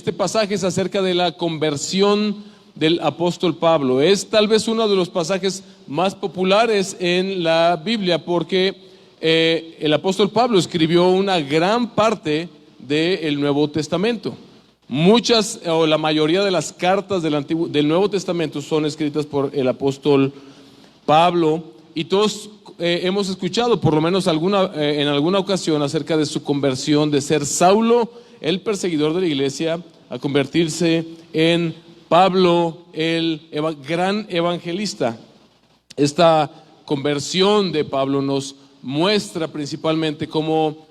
este pasaje es acerca de la conversión del apóstol Pablo. Es tal vez uno de los pasajes más populares en la Biblia porque el apóstol Pablo escribió una gran parte del Nuevo Testamento. Muchas o la mayoría de las cartas del Nuevo Testamento son escritas por el apóstol Pablo, y todos hemos escuchado por lo menos en alguna ocasión acerca de su conversión de ser Saulo, el perseguidor de la iglesia, a convertirse en Pablo, el gran evangelista. Esta conversión de Pablo nos muestra principalmente cómo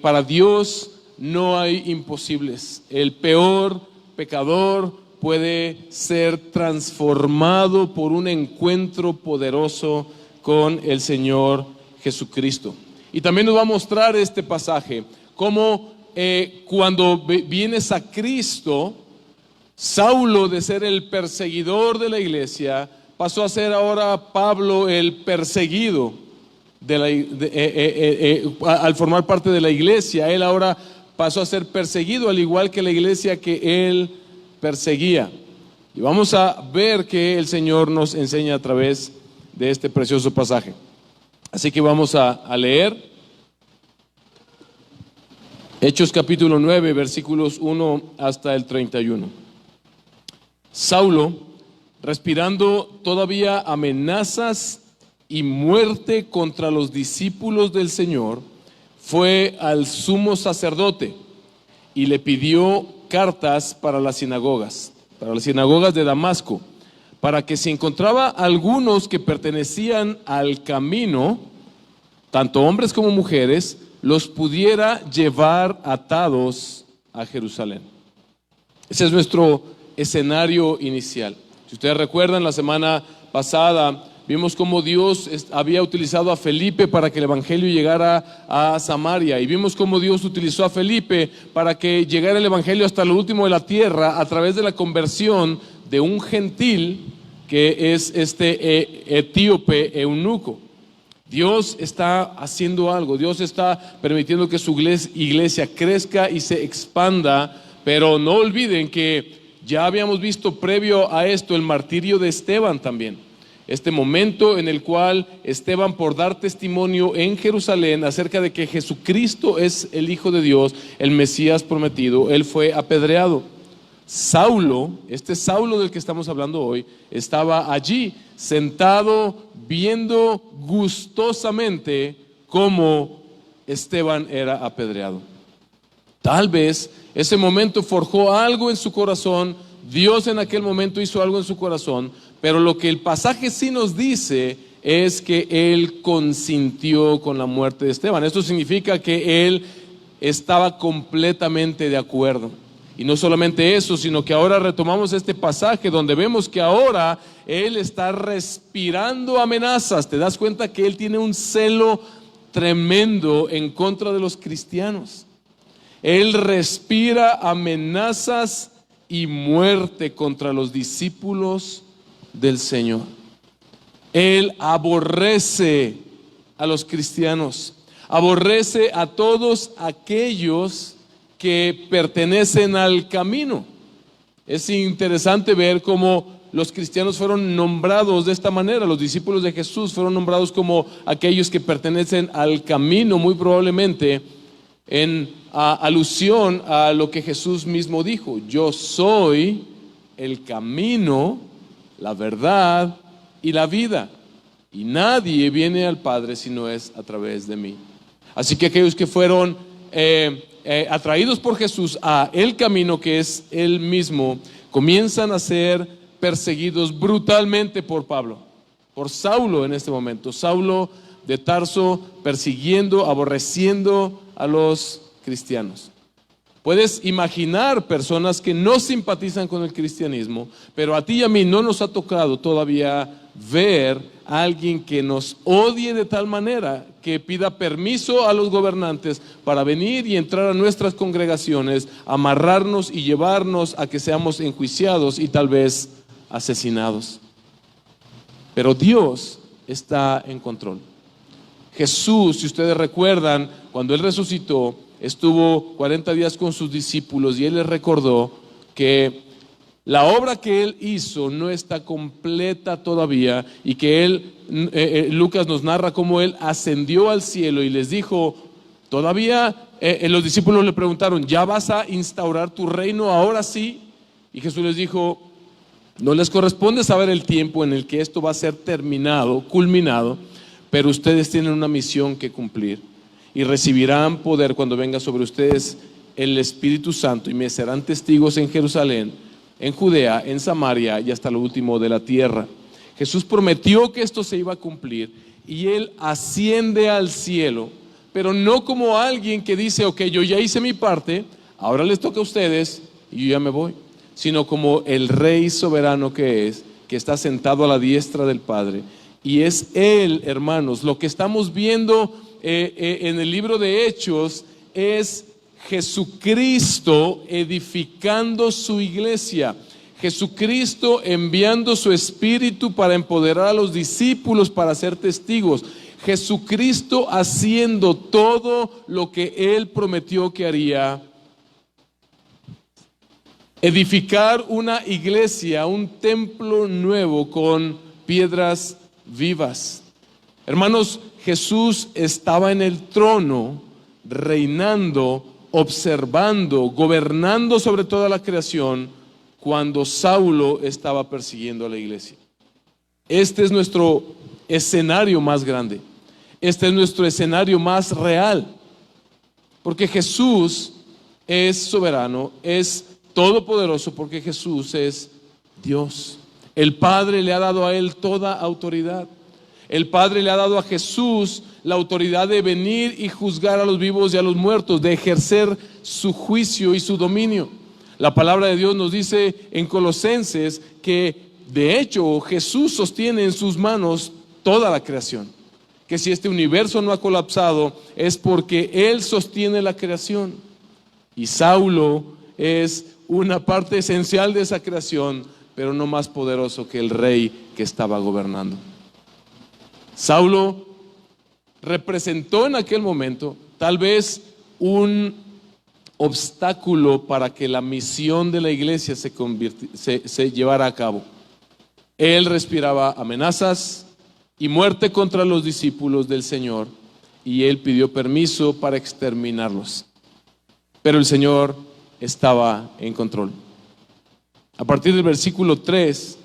para Dios no hay imposibles. El peor pecador puede ser transformado por un encuentro poderoso con el Señor Jesucristo. Y también nos va a mostrar este pasaje cómo cuando vienes a Cristo, Saulo, de ser el perseguidor de la iglesia, pasó a ser ahora Pablo el perseguido al formar parte de la iglesia. Él ahora pasó a ser perseguido, al igual que la iglesia que él perseguía. Y vamos a ver que el Señor nos enseña a través de este precioso pasaje. Así que vamos a leer Hechos capítulo 9, versículos 1 hasta el 31. Saulo, respirando todavía amenazas y muerte contra los discípulos del Señor, fue al sumo sacerdote y le pidió cartas para las sinagogas de Damasco, para que si encontraba algunos que pertenecían al camino, tanto hombres como mujeres, los pudiera llevar atados a Jerusalén. Ese es nuestro escenario inicial. Si ustedes recuerdan, la semana pasada vimos cómo Dios había utilizado a Felipe para que el evangelio llegara a Samaria, y vimos cómo Dios utilizó a Felipe para que llegara el evangelio hasta lo último de la tierra a través de la conversión de un gentil que es este etíope eunuco. Dios está haciendo algo, Dios está permitiendo que su iglesia crezca y se expanda, pero no olviden que ya habíamos visto previo a esto el martirio de Esteban también. Este momento en el cual Esteban, por dar testimonio en Jerusalén acerca de que Jesucristo es el Hijo de Dios, el Mesías prometido, él fue apedreado. Saulo, este Saulo del que estamos hablando hoy, estaba allí sentado viendo gustosamente cómo Esteban era apedreado. Tal vez ese momento forjó algo en su corazón. Dios en aquel momento hizo algo en su corazón, pero lo que el pasaje sí nos dice es que él consintió con la muerte de Esteban. Esto significa que él estaba completamente de acuerdo. Y no solamente eso, sino que ahora retomamos este pasaje donde vemos que ahora él está respirando amenazas. Te das cuenta que él tiene un celo tremendo en contra de los cristianos. Él respira amenazas y muerte contra los discípulos del Señor. Él aborrece a los cristianos, aborrece a todos aquellos que pertenecen al camino. Es interesante ver cómo los cristianos fueron nombrados de esta manera. Los discípulos de Jesús fueron nombrados como aquellos que pertenecen al camino, muy probablemente en alusión a lo que Jesús mismo dijo: yo soy el camino, la verdad y la vida, y nadie viene al Padre si no es a través de mí. Así que aquellos que fueron atraídos por Jesús a el camino, que es Él mismo, comienzan a ser perseguidos brutalmente por Pablo, por Saulo en este momento. Saulo de Tarso persiguiendo, aborreciendo a los cristianos. Puedes imaginar personas que no simpatizan con el cristianismo, pero a ti y a mí no nos ha tocado todavía ver a alguien que nos odie de tal manera que pida permiso a los gobernantes para venir y entrar a nuestras congregaciones, amarrarnos y llevarnos a que seamos enjuiciados y tal vez asesinados. Pero Dios está en control. Jesús, si ustedes recuerdan, cuando Él resucitó, estuvo 40 días con sus discípulos y Él les recordó que la obra que Él hizo no está completa todavía y que Lucas nos narra cómo Él ascendió al cielo y les dijo, todavía los discípulos le preguntaron, ¿ya vas a instaurar tu reino ahora sí? Y Jesús les dijo, no les corresponde saber el tiempo en el que esto va a ser terminado, culminado, pero ustedes tienen una misión que cumplir y recibirán poder cuando venga sobre ustedes el Espíritu Santo y me serán testigos en Jerusalén, en Judea, en Samaria y hasta lo último de la tierra. Jesús prometió que esto se iba a cumplir y Él asciende al cielo, pero no como alguien que dice, ok, yo ya hice mi parte, ahora les toca a ustedes y yo ya me voy, sino como el Rey soberano que es, que está sentado a la diestra del Padre. Y es Él, hermanos, lo que estamos viendo en el libro de Hechos es Jesucristo edificando su iglesia, Jesucristo enviando su Espíritu para empoderar a los discípulos para ser testigos, Jesucristo haciendo todo lo que Él prometió que haría. Edificar una iglesia, un templo nuevo con piedras vivas. Hermanos, Jesús estaba en el trono, reinando, observando, gobernando sobre toda la creación cuando Saulo estaba persiguiendo a la iglesia. Este es nuestro escenario más grande. Este es nuestro escenario más real. Porque Jesús es soberano, es todopoderoso, porque Jesús es Dios. El Padre le ha dado a Él toda autoridad. El Padre le ha dado a Jesús la autoridad de venir y juzgar a los vivos y a los muertos, de ejercer su juicio y su dominio. La palabra de Dios nos dice en Colosenses que de hecho Jesús sostiene en sus manos toda la creación. Que si este universo no ha colapsado es porque Él sostiene la creación. Y Saulo es una parte esencial de esa creación, pero no más poderoso que el rey que estaba gobernando. Saulo representó en aquel momento tal vez un obstáculo para que la misión de la iglesia se llevara a cabo. Él respiraba amenazas y muerte contra los discípulos del Señor y él pidió permiso para exterminarlos. Pero el Señor estaba en control. A partir del versículo 3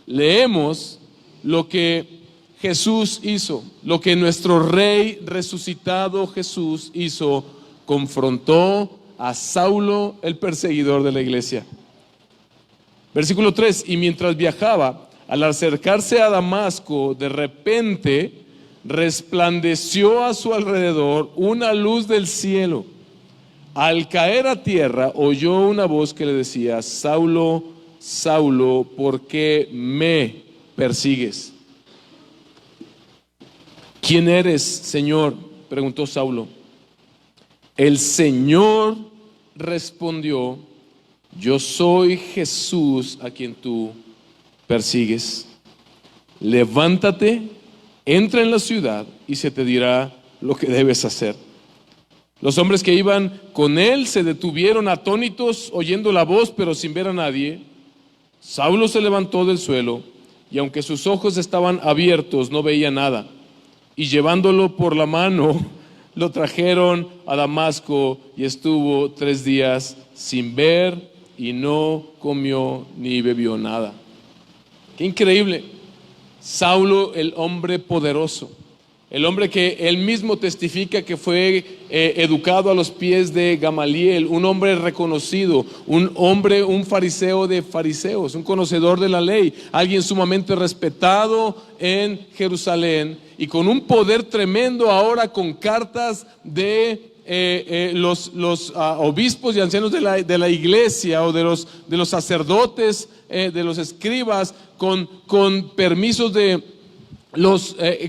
leemos lo que Jesús hizo, lo que nuestro Rey resucitado Jesús hizo. Confrontó a Saulo, el perseguidor de la iglesia. Versículo 3, y mientras viajaba, al acercarse a Damasco, de repente resplandeció a su alrededor una luz del cielo. Al caer a tierra, oyó una voz que le decía, Saulo, Saulo, ¿por qué me persigues? ¿Quién eres, Señor?, preguntó Saulo. El Señor respondió, yo soy Jesús a quien tú persigues. Levántate, entra en la ciudad y se te dirá lo que debes hacer. Los hombres que iban con él se detuvieron atónitos oyendo la voz, pero sin ver a nadie. Saulo se levantó del suelo y aunque sus ojos estaban abiertos, no veía nada. Y llevándolo por la mano, lo trajeron a Damasco y estuvo 3 días sin ver y no comió ni bebió nada. Qué increíble. Saulo, el hombre poderoso, el hombre que él mismo testifica que fue educado a los pies de Gamaliel, un hombre reconocido, un fariseo de fariseos, un conocedor de la ley, alguien sumamente respetado en Jerusalén y con un poder tremendo ahora con cartas de los obispos y ancianos de la iglesia o de los sacerdotes, de los escribas, con permisos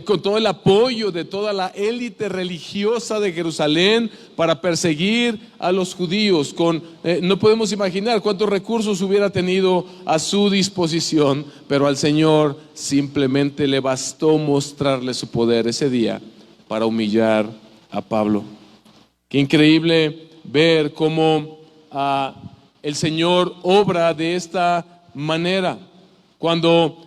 con todo el apoyo de toda la élite religiosa de Jerusalén para perseguir a los judíos. No podemos imaginar cuántos recursos hubiera tenido a su disposición, pero al Señor simplemente le bastó mostrarle su poder ese día para humillar a Pablo. Qué increíble ver cómo el Señor obra de esta manera. Cuando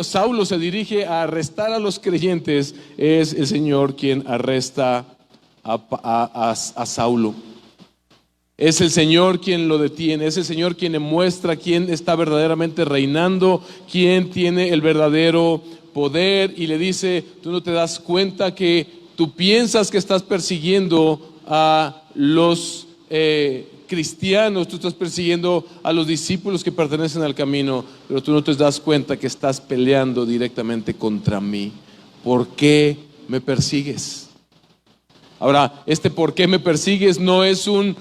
Saulo se dirige a arrestar a los creyentes, es el Señor quien arresta a Saulo. Es el Señor quien lo detiene, es el Señor quien le muestra quién está verdaderamente reinando, quién tiene el verdadero poder, y le dice: tú no te das cuenta que tú piensas que estás persiguiendo a los cristianos, tú estás persiguiendo a los discípulos que pertenecen al camino, pero tú no te das cuenta que estás peleando directamente contra mí. ¿Por qué me persigues? Ahora, ¿por qué me persigues? No es un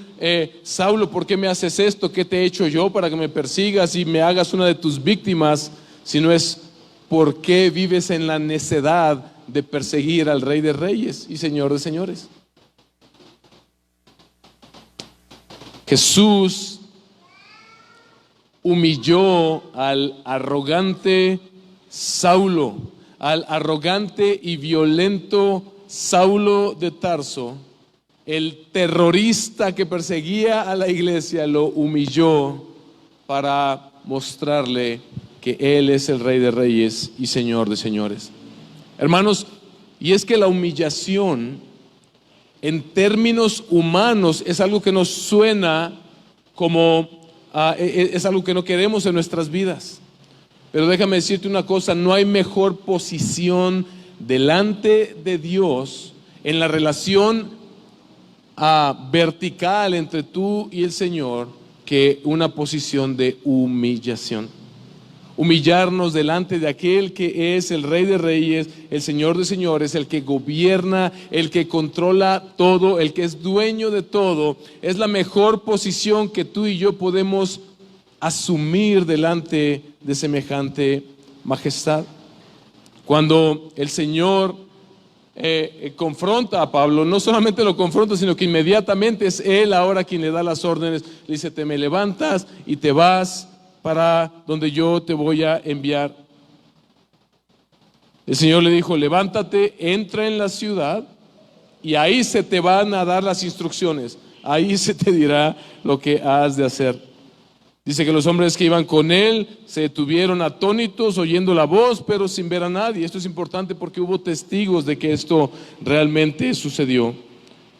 Saulo, ¿por qué me haces esto? ¿Qué te he hecho yo para que me persigas y me hagas una de tus víctimas? Sino es: ¿por qué vives en la necedad de perseguir al Rey de Reyes y Señor de Señores? Jesús humilló al arrogante Saulo, al arrogante y violento Saulo de Tarso. El terrorista que perseguía a la iglesia lo humilló para mostrarle que Él es el Rey de Reyes y Señor de Señores. Hermanos, y es que la humillación en términos humanos es algo que nos suena como es algo que no queremos en nuestras vidas. Pero déjame decirte una cosa: no hay mejor posición delante de Dios en la relación vertical entre tú y el Señor que una posición de humillación. Humillarnos delante de aquel que es el Rey de Reyes, el Señor de Señores, el que gobierna, el que controla todo, el que es dueño de todo, es la mejor posición que tú y yo podemos asumir delante de semejante majestad. Cuando el Señor confronta a Pablo, no solamente lo confronta, sino que inmediatamente es Él ahora quien le da las órdenes. Le dice: te me levantas y te vas para donde yo te voy a enviar. El Señor le dijo: levántate, entra en la ciudad y ahí se te van a dar las instrucciones, ahí se te dirá lo que has de hacer. Dice que los hombres que iban con él se detuvieron atónitos, oyendo la voz, pero sin ver a nadie. Esto es importante porque hubo testigos de que esto realmente sucedió.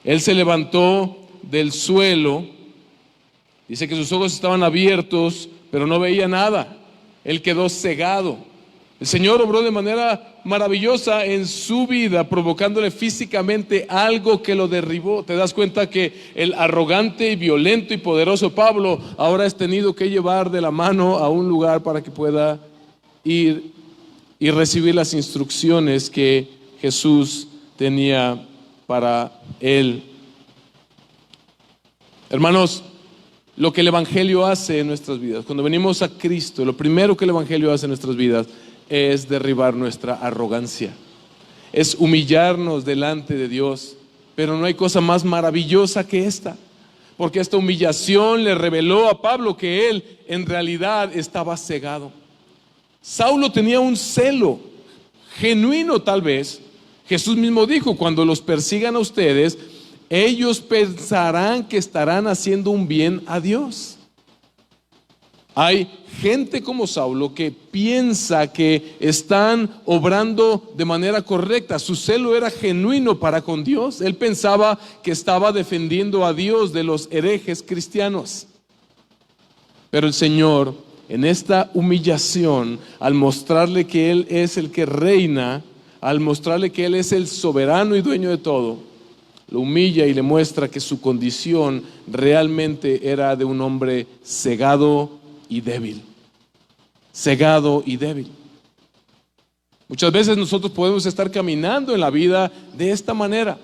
Él se levantó del suelo, dice que sus ojos estaban abiertos, pero no veía nada. Él quedó cegado. El Señor obró de manera maravillosa en su vida, provocándole físicamente algo que lo derribó. Te das cuenta que el arrogante y violento y poderoso Pablo ahora es tenido que llevar de la mano a un lugar para que pueda ir y recibir las instrucciones que Jesús tenía para él. Hermanos, lo que el Evangelio hace en nuestras vidas, cuando venimos a Cristo, lo primero que el Evangelio hace en nuestras vidas es derribar nuestra arrogancia, es humillarnos delante de Dios. Pero no hay cosa más maravillosa que esta, porque esta humillación le reveló a Pablo que él en realidad estaba cegado. Saulo tenía un celo genuino, tal vez. Jesús mismo dijo: cuando los persigan a ustedes, ellos pensarán que estarán haciendo un bien a Dios. Hay gente como Saulo que piensa que están obrando de manera correcta. Su celo era genuino para con Dios. Él pensaba que estaba defendiendo a Dios de los herejes cristianos. Pero el Señor, en esta humillación, al mostrarle que Él es el que reina, al mostrarle que Él es el soberano y dueño de todo, lo humilla y le muestra que su condición realmente era de un hombre cegado y débil. Cegado y débil. Muchas veces nosotros podemos estar caminando en la vida de esta manera.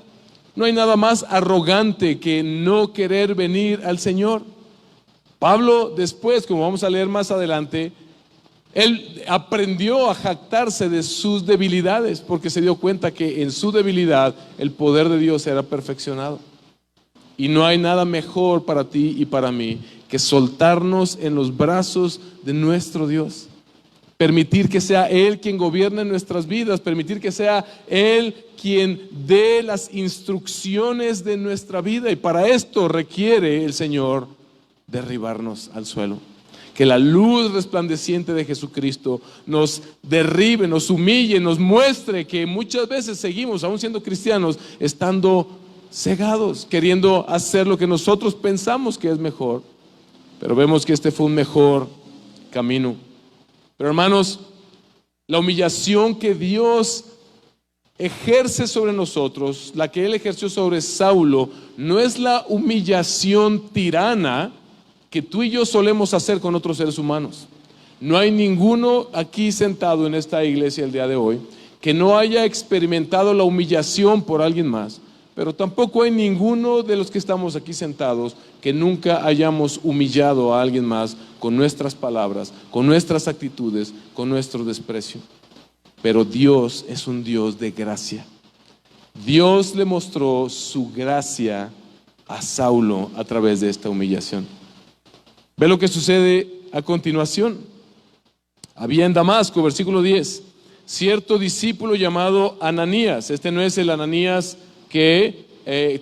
No hay nada más arrogante que no querer venir al Señor. Pablo después, como vamos a leer más adelante, él aprendió a jactarse de sus debilidades, porque se dio cuenta que en su debilidad el poder de Dios era perfeccionado. Y no hay nada mejor para ti y para mí que soltarnos en los brazos de nuestro Dios. Permitir que sea Él quien gobierne nuestras vidas, permitir que sea Él quien dé las instrucciones de nuestra vida. Y para esto requiere el Señor derribarnos al suelo. Que la luz resplandeciente de Jesucristo nos derribe, nos humille, nos muestre que muchas veces seguimos, aún siendo cristianos, estando cegados, queriendo hacer lo que nosotros pensamos que es mejor. Pero vemos que este fue un mejor camino. Pero hermanos, la humillación que Dios ejerce sobre nosotros, la que Él ejerció sobre Saulo, no es la humillación tirana que tú y yo solemos hacer con otros seres humanos. No hay ninguno aquí sentado en esta iglesia el día de hoy que no haya experimentado la humillación por alguien más, pero tampoco hay ninguno de los que estamos aquí sentados que nunca hayamos humillado a alguien más con nuestras palabras, con nuestras actitudes, con nuestro desprecio. Pero Dios es un Dios de gracia. Dios le mostró su gracia a Saulo a través de esta humillación. Ve lo que sucede a continuación. Había en Damasco, versículo 10, cierto discípulo llamado Ananías. Este no es el Ananías que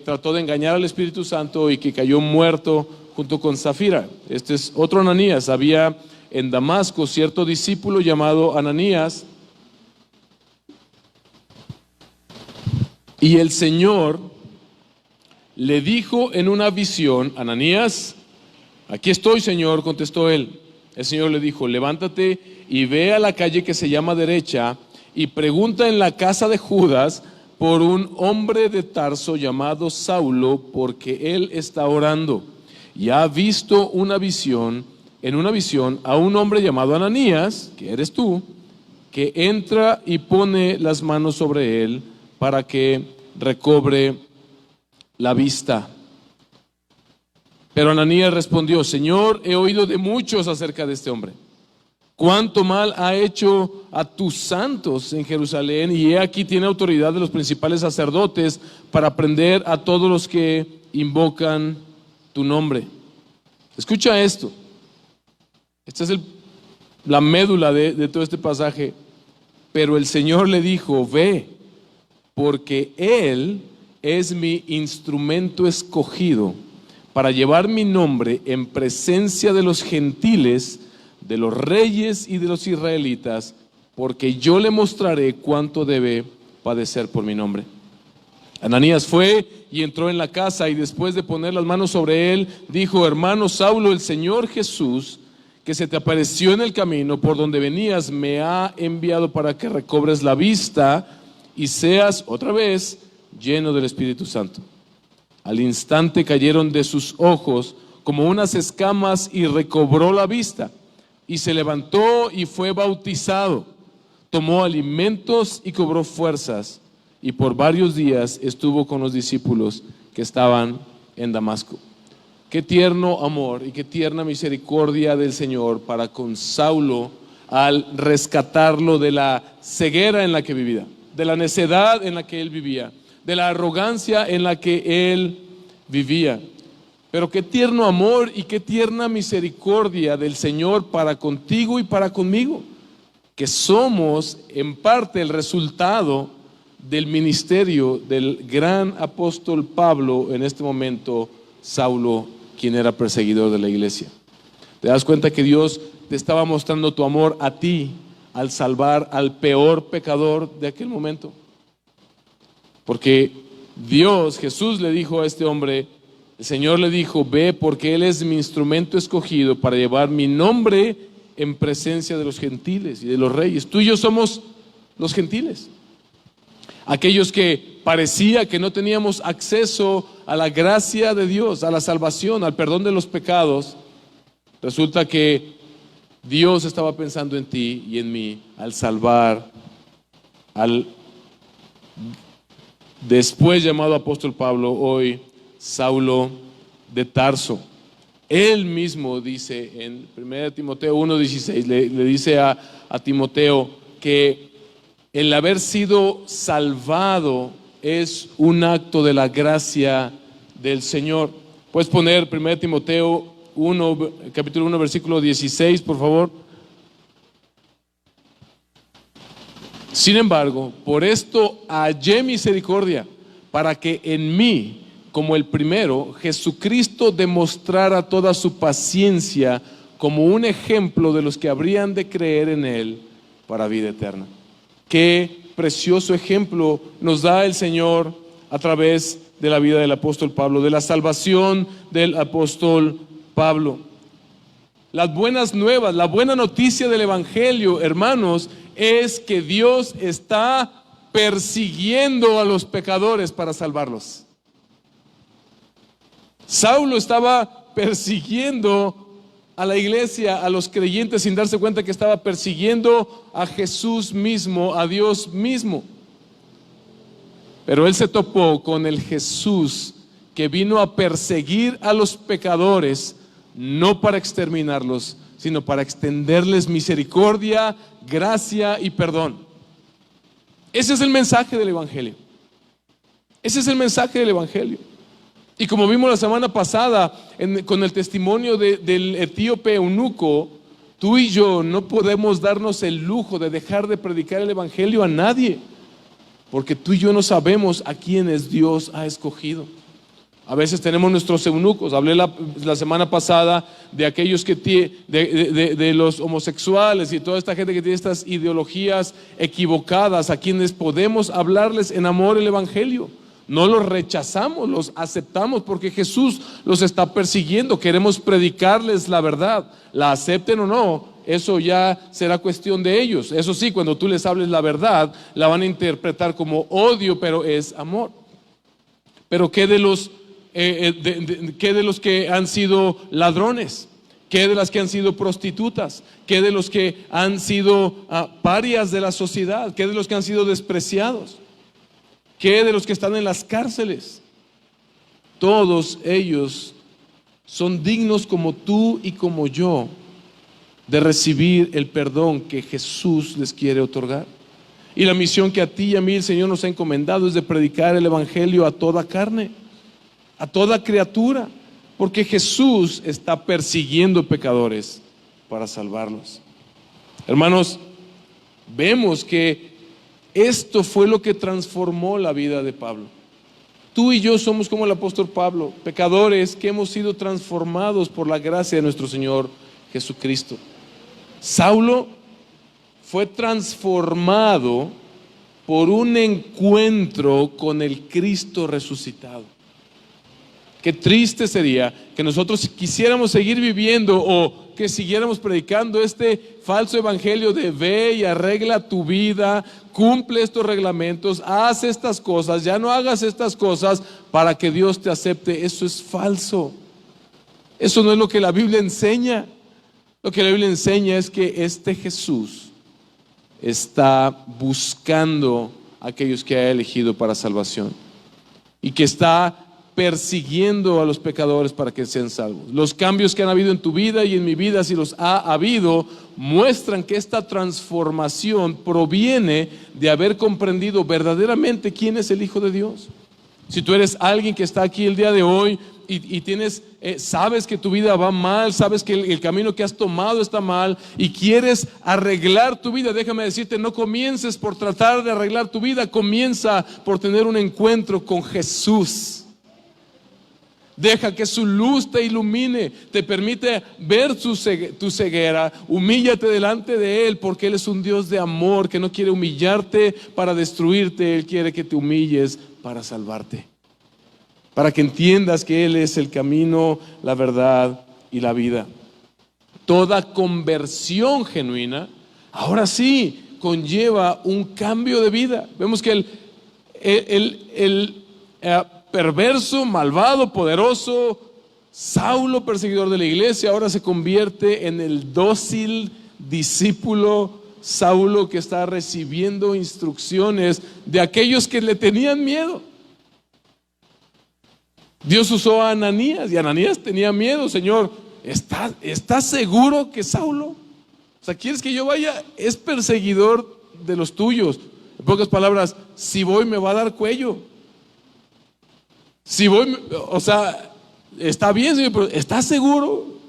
trató de engañar al Espíritu Santo y que cayó muerto junto con Zafira. Este es otro Ananías. Había en Damasco cierto discípulo llamado Ananías, y el Señor le dijo en una visión: Ananías. Aquí estoy, Señor, contestó él. El Señor le dijo: levántate y ve a la calle que se llama Derecha y pregunta en la casa de Judas por un hombre de Tarso llamado Saulo, porque él está orando y ha visto en una visión a un hombre llamado Ananías, que eres tú, que entra y pone las manos sobre él para que recobre la vista. Pero Ananías respondió: Señor, he oído de muchos acerca de este hombre, cuánto mal ha hecho a tus santos en Jerusalén, y he aquí tiene autoridad de los principales sacerdotes para prender a todos los que invocan tu nombre. Escucha esto. Esta es la médula de todo este pasaje. Pero el Señor le dijo: ve, porque él es mi instrumento escogido para llevar mi nombre en presencia de los gentiles, de los reyes y de los israelitas, porque yo le mostraré cuánto debe padecer por mi nombre. Ananías fue y entró en la casa, y después de poner las manos sobre él, dijo: hermano Saulo, el Señor Jesús, que se te apareció en el camino por donde venías, me ha enviado para que recobres la vista y seas otra vez lleno del Espíritu Santo. Al instante cayeron de sus ojos como unas escamas y recobró la vista, y se levantó y fue bautizado, tomó alimentos y cobró fuerzas, y por varios días estuvo con los discípulos que estaban en Damasco. Qué tierno amor y qué tierna misericordia del Señor para con Saulo al rescatarlo de la ceguera en la que vivía, de la necedad en la que él vivía, de la arrogancia en la que él vivía. Pero qué tierno amor y qué tierna misericordia del Señor para contigo y para conmigo, que somos en parte el resultado del ministerio del gran apóstol Pablo, en este momento Saulo, quien era perseguidor de la iglesia. ¿Te das cuenta que Dios te estaba mostrando tu amor a ti al salvar al peor pecador de aquel momento? Porque Dios, Jesús le dijo a este hombre, el Señor le dijo: ve, porque Él es mi instrumento escogido para llevar mi nombre en presencia de los gentiles y de los reyes. Tú y yo somos los gentiles, aquellos que parecía que no teníamos acceso a la gracia de Dios, a la salvación, al perdón de los pecados. Resulta que Dios estaba pensando en ti y en mí al salvar al después llamado apóstol Pablo, hoy Saulo de Tarso. Él mismo dice en 1 Timoteo 1:16, le dice a Timoteo que el haber sido salvado es un acto de la gracia del Señor. Puedes poner 1 Timoteo 1, capítulo 1, versículo 16, por favor. Sin embargo, por esto hallé misericordia, para que en mí, como el primero, Jesucristo demostrara toda su paciencia como un ejemplo de los que habrían de creer en Él para vida eterna. Qué precioso ejemplo nos da el Señor a través de la vida del apóstol Pablo, de la salvación del apóstol Pablo. Las buenas nuevas, la buena noticia del Evangelio, hermanos, es que Dios está persiguiendo a los pecadores para salvarlos. Saulo estaba persiguiendo a la iglesia, a los creyentes, sin darse cuenta que estaba persiguiendo a Jesús mismo, a Dios mismo. Pero él se topó con el Jesús que vino a perseguir a los pecadores, no para exterminarlos, sino para extenderles misericordia, gracia y perdón. Ese es el mensaje del Evangelio. Ese es el mensaje del Evangelio. Y como vimos la semana pasada con el testimonio del etíope eunuco, tú y yo no podemos darnos el lujo de dejar de predicar el Evangelio a nadie, porque tú y yo no sabemos a quiénes Dios ha escogido. A veces tenemos nuestros eunucos. Hablé la semana pasada de aquellos que de los homosexuales y toda esta gente que tiene estas ideologías equivocadas, a quienes podemos hablarles en amor el Evangelio. No los rechazamos, los aceptamos porque Jesús los está persiguiendo. Queremos predicarles la verdad. La acepten o no, eso ya será cuestión de ellos. Eso sí, cuando tú les hables la verdad, la van a interpretar como odio, pero es amor. Pero ¿qué de los que han sido ladrones? ¿Qué de las que han sido prostitutas? ¿Qué de los que han sido parias de la sociedad? ¿Qué de los que han sido despreciados? ¿Qué de los que están en las cárceles? Todos ellos son dignos como tú y como yo de recibir el perdón que Jesús les quiere otorgar. Y la misión que a ti y a mí el Señor nos ha encomendado es de predicar el Evangelio a toda carne, a toda criatura, porque Jesús está persiguiendo pecadores para salvarlos. Hermanos, vemos que esto fue lo que transformó la vida de Pablo. Tú y yo somos como el apóstol Pablo, pecadores que hemos sido transformados por la gracia de nuestro Señor Jesucristo. Saulo fue transformado por un encuentro con el Cristo resucitado. Qué triste sería que nosotros quisiéramos seguir viviendo o que siguiéramos predicando este falso evangelio de ve y arregla tu vida, cumple estos reglamentos, haz estas cosas, ya no hagas estas cosas para que Dios te acepte. Eso es falso. Eso no es lo que la Biblia enseña. Lo que la Biblia enseña es que este Jesús está buscando a aquellos que ha elegido para salvación y que está persiguiendo a los pecadores para que sean salvos. Los cambios que han habido en tu vida y en mi vida, si los ha habido, muestran que esta transformación proviene de haber comprendido verdaderamente quién es el Hijo de Dios. Si tú eres alguien que está aquí el día de hoy y sabes que tu vida va mal, sabes que el camino que has tomado está mal y quieres arreglar tu vida, déjame decirte, no comiences por tratar de arreglar tu vida, comienza por tener un encuentro con Jesús. Deja que su luz te ilumine, te permite ver tu ceguera, humíllate delante de Él porque Él es un Dios de amor que no quiere humillarte para destruirte, Él quiere que te humilles para salvarte, para que entiendas que Él es el camino, la verdad y la vida. Toda conversión genuina, ahora sí, conlleva un cambio de vida. Vemos que el perverso, malvado, poderoso Saulo, perseguidor de la iglesia, ahora se convierte en el dócil discípulo Saulo que está recibiendo instrucciones de aquellos que le tenían miedo. Dios usó a Ananías y Ananías tenía miedo. Señor, ¿estás seguro que Saulo? O sea, ¿quieres que yo vaya? Es perseguidor de los tuyos. En pocas palabras, si voy me va a dar cuello. Si voy, o sea, está bien, Señor, pero ¿estás seguro?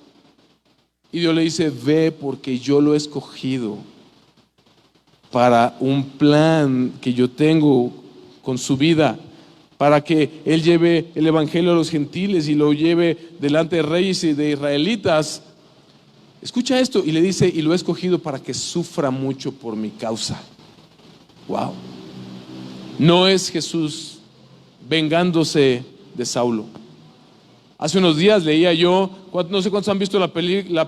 Y Dios le dice, ve porque yo lo he escogido para un plan que yo tengo con su vida, para que Él lleve el evangelio a los gentiles y lo lleve delante de reyes y de israelitas. Escucha esto, y le dice, y lo he escogido para que sufra mucho por mi causa. Wow. No es Jesús vengándose de Saulo. Hace unos días leía yo, no sé cuántos han visto la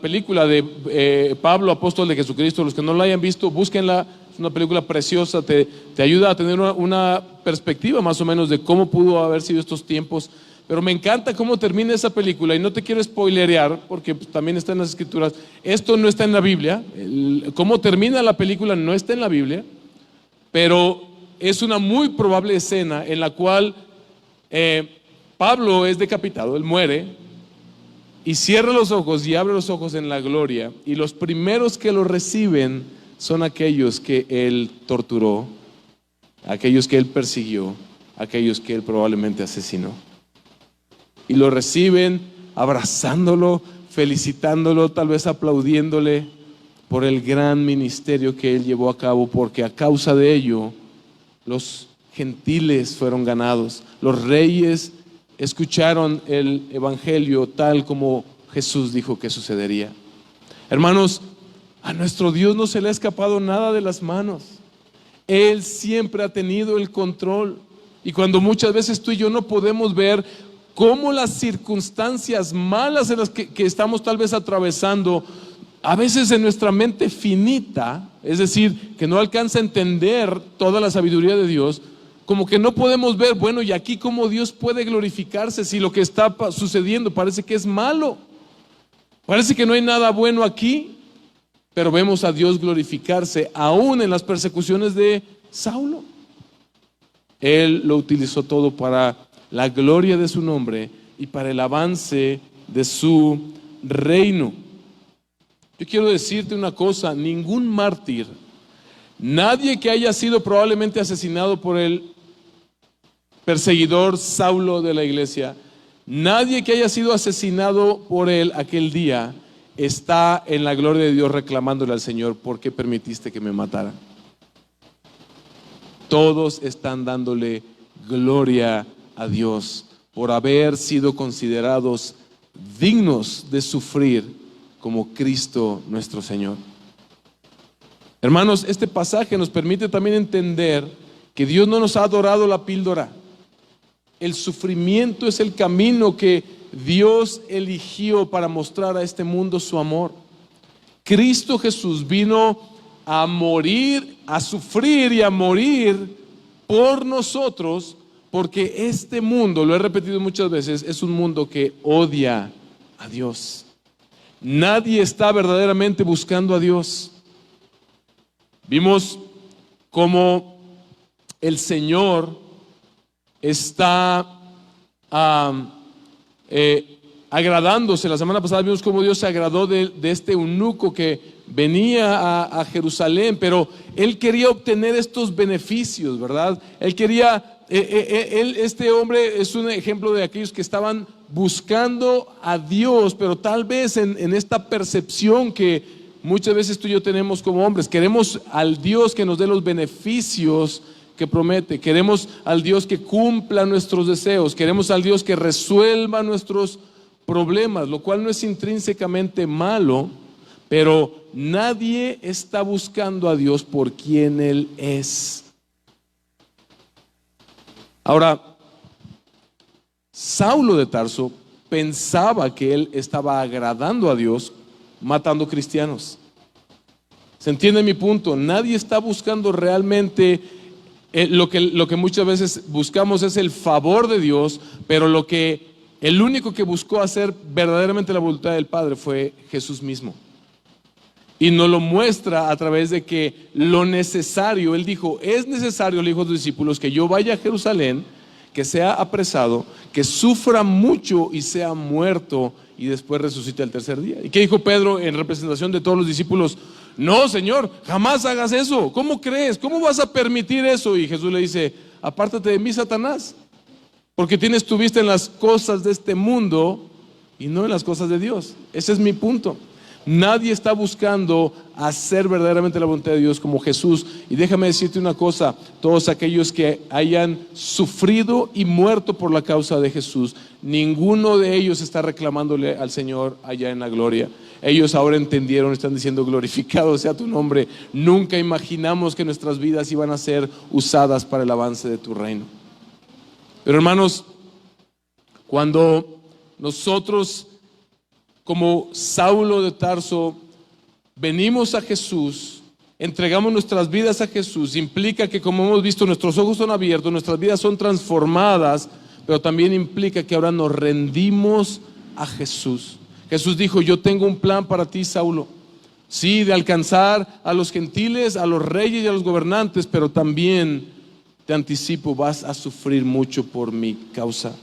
película de Pablo, apóstol de Jesucristo. Los que no la hayan visto, búsquenla. Es una película preciosa, te ayuda a tener una perspectiva más o menos de cómo pudo haber sido estos tiempos. Pero me encanta cómo termina esa película, y no te quiero spoilerear porque también está en las escrituras. Esto no está en la Biblia, cómo termina la película no está en la Biblia, pero es una muy probable escena en la cual Pablo es decapitado, él muere y cierra los ojos y abre los ojos en la gloria, y los primeros que lo reciben son aquellos que él torturó, aquellos que él persiguió, aquellos que él probablemente asesinó. Y lo reciben abrazándolo, felicitándolo, tal vez aplaudiéndole por el gran ministerio que él llevó a cabo, porque a causa de ello los gentiles fueron ganados, los reyes escucharon el evangelio tal como Jesús dijo que sucedería. Hermanos, a nuestro Dios no se le ha escapado nada de las manos. Él siempre ha tenido el control, y cuando muchas veces tú y yo no podemos ver cómo las circunstancias malas en las que estamos tal vez atravesando, a veces en nuestra mente finita, es decir, que no alcanza a entender toda la sabiduría de Dios, como que no podemos ver, bueno, y aquí cómo Dios puede glorificarse si lo que está sucediendo parece que es malo, parece que no hay nada bueno aquí. Pero vemos a Dios glorificarse aún en las persecuciones de Saulo. Él lo utilizó todo para la gloria de su nombre y para el avance de su reino. Yo quiero decirte una cosa, ningún mártir, nadie que haya sido probablemente asesinado por el perseguidor Saulo de la iglesia, nadie que haya sido asesinado por él aquel día está en la gloria de Dios reclamándole al Señor, ¿por qué permitiste que me matara? Todos están dándole gloria a Dios por haber sido considerados dignos de sufrir como Cristo nuestro Señor. Hermanos, este pasaje nos permite también entender que Dios no nos ha dorado la píldora. El sufrimiento es el camino que Dios eligió para mostrar a este mundo su amor. Cristo Jesús vino a morir, a sufrir y a morir por nosotros, porque este mundo, lo he repetido muchas veces, es un mundo que odia a Dios. Nadie está verdaderamente buscando a Dios. Vimos cómo el Señor está agradándose. La semana pasada vimos cómo Dios se agradó de este eunuco que venía a Jerusalén, pero él quería obtener estos beneficios, ¿verdad? Él quería, este hombre es un ejemplo de aquellos que estaban buscando a Dios, pero tal vez en esta percepción que muchas veces tú y yo tenemos como hombres, queremos al Dios que nos dé los beneficios que promete, queremos al Dios que cumpla nuestros deseos, queremos al Dios que resuelva nuestros problemas, lo cual no es intrínsecamente malo, pero nadie está buscando a Dios por quien Él es. Ahora, Saulo de Tarso pensaba que él estaba agradando a Dios matando cristianos. ¿Se entiende mi punto? Nadie está buscando realmente lo que muchas veces buscamos es el favor de Dios, pero el único que buscó hacer verdaderamente la voluntad del Padre fue Jesús mismo. Y nos lo muestra a través de que lo necesario, Él dijo, es necesario, le dijo a sus discípulos, que yo vaya a Jerusalén, que sea apresado, que sufra mucho y sea muerto y después resucite al tercer día. ¿Y qué dijo Pedro en representación de todos los discípulos? No, Señor, jamás hagas eso. ¿Cómo crees? ¿Cómo vas a permitir eso? Y Jesús le dice, apártate de mí, Satanás, porque tienes tu vista en las cosas de este mundo y no en las cosas de Dios. Ese es mi punto. Nadie está buscando hacer verdaderamente la voluntad de Dios como Jesús. Y déjame decirte una cosa, todos aquellos que hayan sufrido y muerto por la causa de Jesús, ninguno de ellos está reclamándole al Señor allá en la gloria. Ellos ahora entendieron, están diciendo: glorificado sea tu nombre. Nunca imaginamos que nuestras vidas iban a ser usadas para el avance de tu reino. Pero hermanos, cuando nosotros, como Saulo de Tarso, venimos a Jesús, entregamos nuestras vidas a Jesús, implica que, como hemos visto, nuestros ojos son abiertos, nuestras vidas son transformadas, pero también implica que ahora nos rendimos a Jesús. Jesús dijo: yo tengo un plan para ti, Saulo, sí, de alcanzar a los gentiles, a los reyes y a los gobernantes, pero también te anticipo, vas a sufrir mucho por mi causa.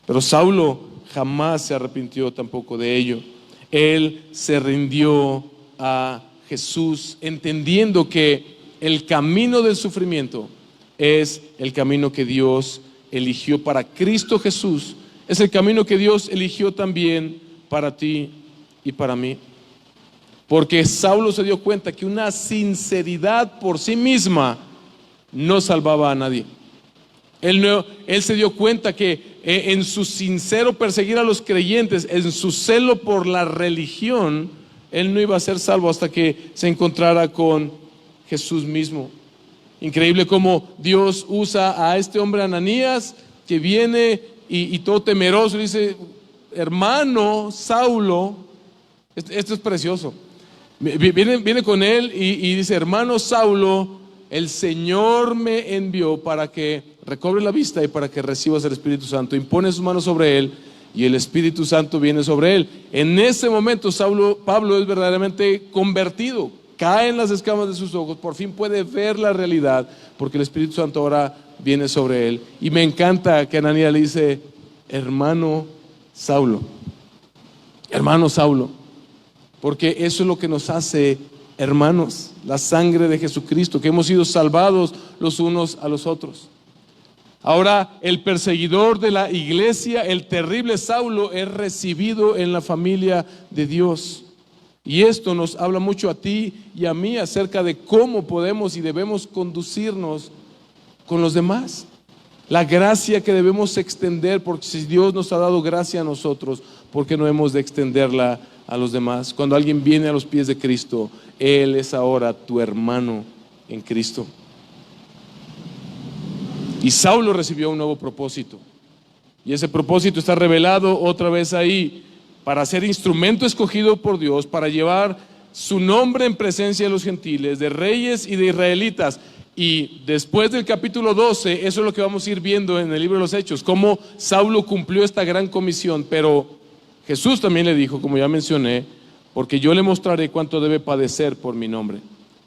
Pero Saulo jamás se arrepintió tampoco de ello. Él se rindió a Jesús, entendiendo que el camino del sufrimiento es el camino que Dios eligió para Cristo Jesús. Es el camino que Dios eligió también para ti y para mí. Porque Saulo se dio cuenta que una sinceridad por sí misma no salvaba a nadie. Él se dio cuenta que en su sincero perseguir a los creyentes, en su celo por la religión, él no iba a ser salvo hasta que se encontrara con Jesús mismo. Increíble cómo Dios usa a este hombre Ananías, que viene y todo temeroso, y dice: hermano Saulo, esto es precioso. Viene con él y dice: hermano Saulo, el Señor me envió para que recobre la vista y para que recibas el Espíritu Santo. Impone sus manos sobre él y el Espíritu Santo viene sobre él. En ese momento Pablo es verdaderamente convertido, caen las escamas de sus ojos, por fin puede ver la realidad, porque el Espíritu Santo ahora viene sobre él. Y me encanta que Ananías le dice: hermano Saulo, porque eso es lo que nos hace hermanos, la sangre de Jesucristo, que hemos sido salvados los unos a los otros. Ahora el perseguidor de la iglesia, el terrible Saulo, es recibido en la familia de Dios. Y esto nos habla mucho a ti y a mí acerca de cómo podemos y debemos conducirnos con los demás. La gracia que debemos extender, porque si Dios nos ha dado gracia a nosotros, ¿por qué no hemos de extenderla a los demás? Cuando alguien viene a los pies de Cristo, Él es ahora tu hermano en Cristo. Y Saulo recibió un nuevo propósito, y ese propósito está revelado otra vez ahí, para ser instrumento escogido por Dios, para llevar su nombre en presencia de los gentiles, de reyes y de israelitas. Y después del capítulo 12, eso es lo que vamos a ir viendo en el libro de los Hechos, cómo Saulo cumplió esta gran comisión. Pero Jesús también le dijo, como ya mencioné: porque yo le mostraré cuánto debe padecer por mi nombre.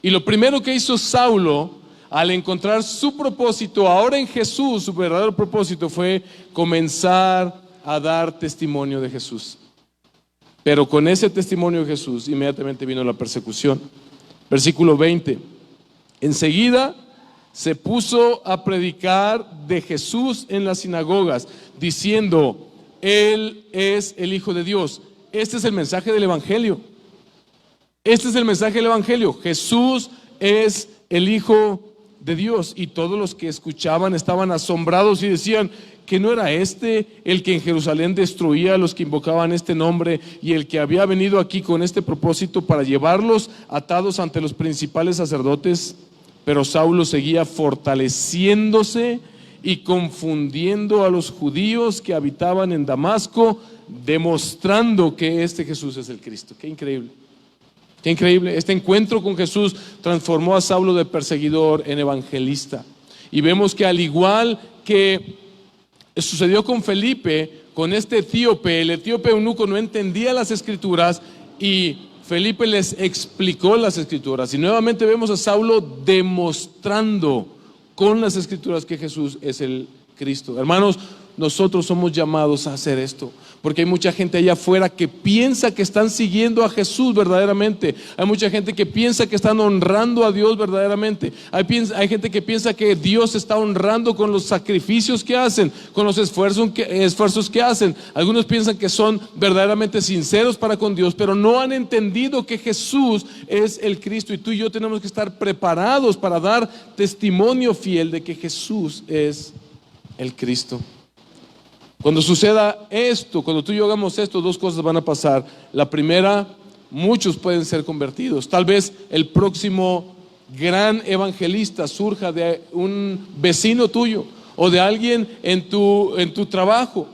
Y lo primero que hizo Saulo, al encontrar su propósito ahora en Jesús, su verdadero propósito, fue comenzar a dar testimonio de Jesús. Pero con ese testimonio de Jesús inmediatamente vino la persecución. Versículo 20: enseguida se puso a predicar de Jesús en las sinagogas, diciendo: Él es el Hijo de Dios. Este es el mensaje del Evangelio. Este es el mensaje del Evangelio. Jesús es el Hijo de Dios. Y todos los que escuchaban estaban asombrados y decían: ¿que no era este el que en Jerusalén destruía a los que invocaban este nombre, y el que había venido aquí con este propósito, para llevarlos atados ante los principales sacerdotes? Pero Saulo seguía fortaleciéndose y confundiendo a los judíos que habitaban en Damasco, demostrando que este Jesús es el Cristo. Qué increíble. Qué increíble. Este encuentro con Jesús transformó a Saulo de perseguidor en evangelista. Y vemos que, al igual que sucedió con Felipe, con este etíope, el etíope eunuco no entendía las escrituras y Felipe les explicó las escrituras. Y nuevamente vemos a Saulo demostrando con las escrituras que Jesús es el Cristo. Hermanos, nosotros somos llamados a hacer esto. Porque hay mucha gente allá afuera que piensa que están siguiendo a Jesús verdaderamente. Hay mucha gente que piensa que están honrando a Dios verdaderamente. Hay gente que piensa que Dios está honrando con los sacrificios que hacen, con los esfuerzos que hacen. Algunos piensan que son verdaderamente sinceros para con Dios, pero no han entendido que Jesús es el Cristo. Y tú y yo tenemos que estar preparados para dar testimonio fiel de que Jesús es el Cristo. Cuando suceda esto, cuando tú y yo hagamos esto, dos cosas van a pasar. La primera, muchos pueden ser convertidos. Tal vez el próximo gran evangelista surja de un vecino tuyo o de alguien en tu trabajo.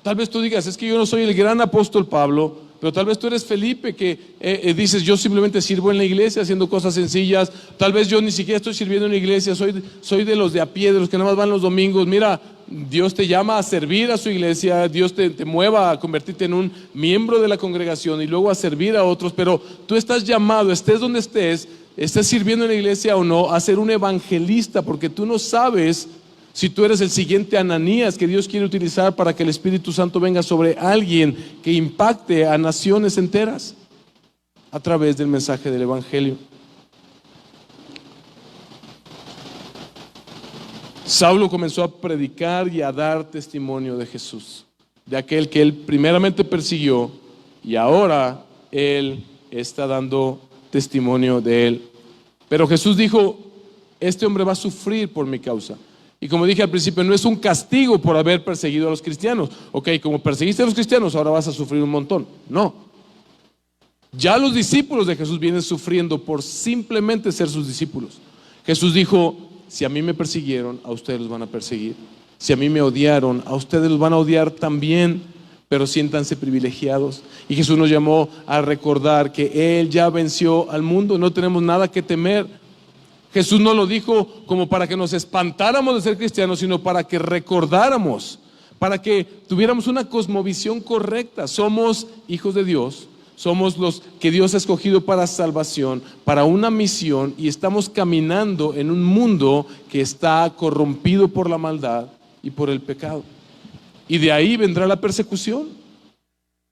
Tal vez tú digas, es que yo no soy el gran apóstol Pablo, pero tal vez tú eres Felipe que dices, yo simplemente sirvo en la iglesia haciendo cosas sencillas. Tal vez yo ni siquiera estoy sirviendo en la iglesia, soy de los de a pie, de los que nada más van los domingos. Mira, Dios te llama a servir a su iglesia, Dios te mueva a convertirte en un miembro de la congregación y luego a servir a otros, pero tú estás llamado, estés donde estés sirviendo en la iglesia o no, a ser un evangelista, porque tú no sabes si tú eres el siguiente Ananías que Dios quiere utilizar para que el Espíritu Santo venga sobre alguien que impacte a naciones enteras a través del mensaje del evangelio. Saulo comenzó a predicar y a dar testimonio de Jesús, de aquel que él primeramente persiguió, y ahora él está dando testimonio de él. Pero Jesús dijo, este hombre va a sufrir por mi causa. Y como dije al principio, no es un castigo por haber perseguido a los cristianos. Ok, como perseguiste a los cristianos, ahora vas a sufrir un montón. No. Ya los discípulos de Jesús vienen sufriendo por simplemente ser sus discípulos. Jesús dijo, si a mí me persiguieron, a ustedes los van a perseguir. Si a mí me odiaron, a ustedes los van a odiar también, pero siéntanse privilegiados. Y Jesús nos llamó a recordar que Él ya venció al mundo, no tenemos nada que temer. Jesús no lo dijo como para que nos espantáramos de ser cristianos, sino para que recordáramos, para que tuviéramos una cosmovisión correcta. Somos hijos de Dios. Somos los que Dios ha escogido para salvación, para una misión, y estamos caminando en un mundo que está corrompido por la maldad y por el pecado. Y de ahí vendrá la persecución,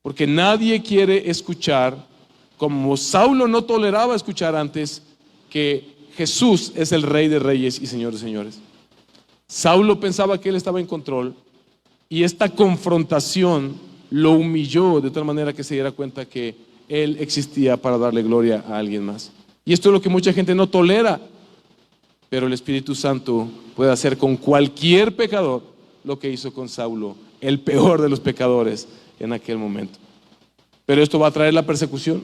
porque nadie quiere escuchar, como Saulo no toleraba escuchar antes, que Jesús es el Rey de Reyes y Señor de Señores. Saulo pensaba que él estaba en control, y esta confrontación lo humilló de tal manera que se diera cuenta que él existía para darle gloria a alguien más. Y esto es lo que mucha gente no tolera, pero el Espíritu Santo puede hacer con cualquier pecador lo que hizo con Saulo, el peor de los pecadores en aquel momento. Pero esto va a traer la persecución.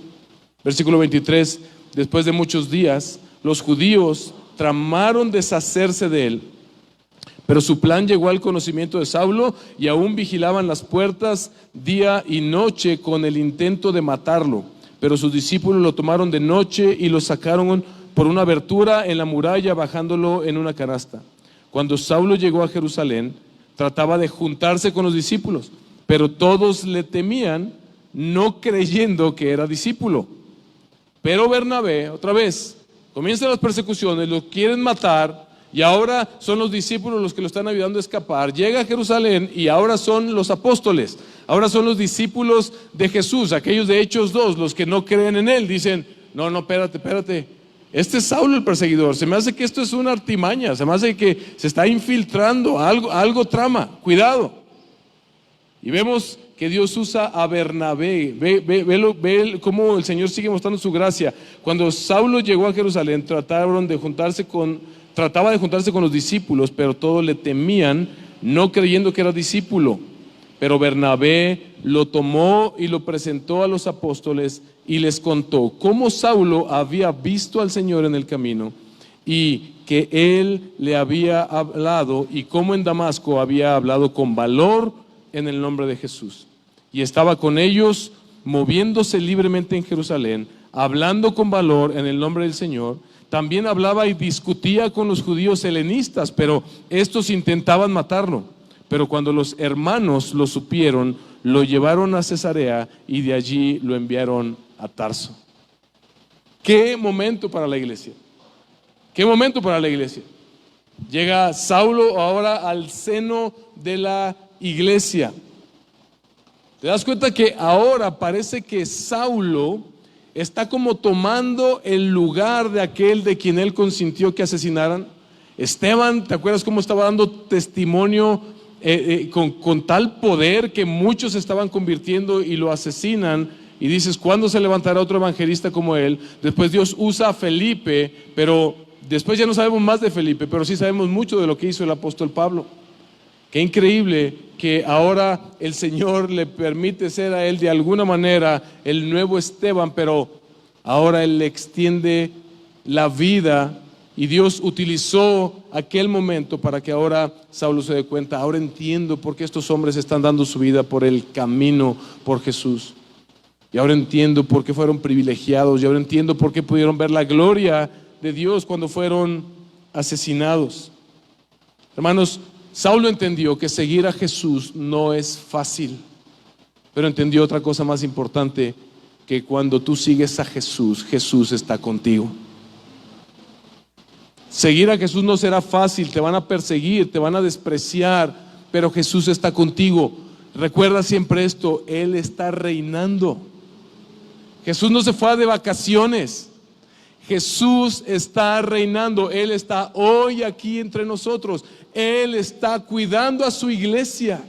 Versículo 23, después de muchos días, los judíos tramaron deshacerse de él. Pero su plan llegó al conocimiento de Saulo y aún vigilaban las puertas día y noche con el intento de matarlo. Pero sus discípulos lo tomaron de noche y lo sacaron por una abertura en la muralla, bajándolo en una canasta. Cuando Saulo llegó a Jerusalén, trataba de juntarse con los discípulos, pero todos le temían, no creyendo que era discípulo. Pero Bernabé, otra vez, comienzan las persecuciones, lo quieren matar. Y ahora son los discípulos los que lo están ayudando a escapar. Llega a Jerusalén y ahora son los apóstoles. Ahora son los discípulos de Jesús, aquellos de Hechos 2, los que no creen en él. Dicen, no, espérate. Este es Saulo el perseguidor. Se me hace que esto es una artimaña. Se me hace que se está infiltrando. Algo trama. Cuidado. Y vemos que Dios usa a Bernabé. Ve cómo el Señor sigue mostrando su gracia. Cuando Saulo llegó a Jerusalén, trataba de juntarse con los discípulos, pero todos le temían, no creyendo que era discípulo. Pero Bernabé lo tomó y lo presentó a los apóstoles y les contó cómo Saulo había visto al Señor en el camino y que él le había hablado, y cómo en Damasco había hablado con valor en el nombre de Jesús. Y estaba con ellos, moviéndose libremente en Jerusalén, hablando con valor en el nombre del Señor. También hablaba y discutía con los judíos helenistas, pero estos intentaban matarlo. Pero cuando los hermanos lo supieron, lo llevaron a Cesarea y de allí lo enviaron a Tarso. ¿Qué momento para la iglesia? ¿Qué momento para la iglesia? Llega Saulo ahora al seno de la iglesia. ¿Te das cuenta que ahora parece que Saulo está como tomando el lugar de aquel de quien él consintió que asesinaran? Esteban, ¿te acuerdas cómo estaba dando testimonio con tal poder que muchos se estaban convirtiendo y lo asesinan? Y dices, ¿cuándo se levantará otro evangelista como él? Después Dios usa a Felipe, pero después ya no sabemos más de Felipe, pero sí sabemos mucho de lo que hizo el apóstol Pablo. Qué increíble que ahora el Señor le permite ser a él de alguna manera el nuevo Esteban, pero ahora él le extiende la vida y Dios utilizó aquel momento para que ahora Saulo se dé cuenta. Ahora entiendo por qué estos hombres están dando su vida por el camino, por Jesús. Y ahora entiendo por qué fueron privilegiados, y ahora entiendo por qué pudieron ver la gloria de Dios cuando fueron asesinados. Hermanos, Saulo entendió que seguir a Jesús no es fácil, pero entendió otra cosa más importante, que cuando tú sigues a Jesús, Jesús está contigo. Seguir a Jesús no será fácil, te van a perseguir, te van a despreciar, pero Jesús está contigo. Recuerda siempre esto, Él está reinando. Jesús no se fue de vacaciones. Jesús está reinando. Él está hoy aquí entre nosotros. Él está cuidando a su iglesia.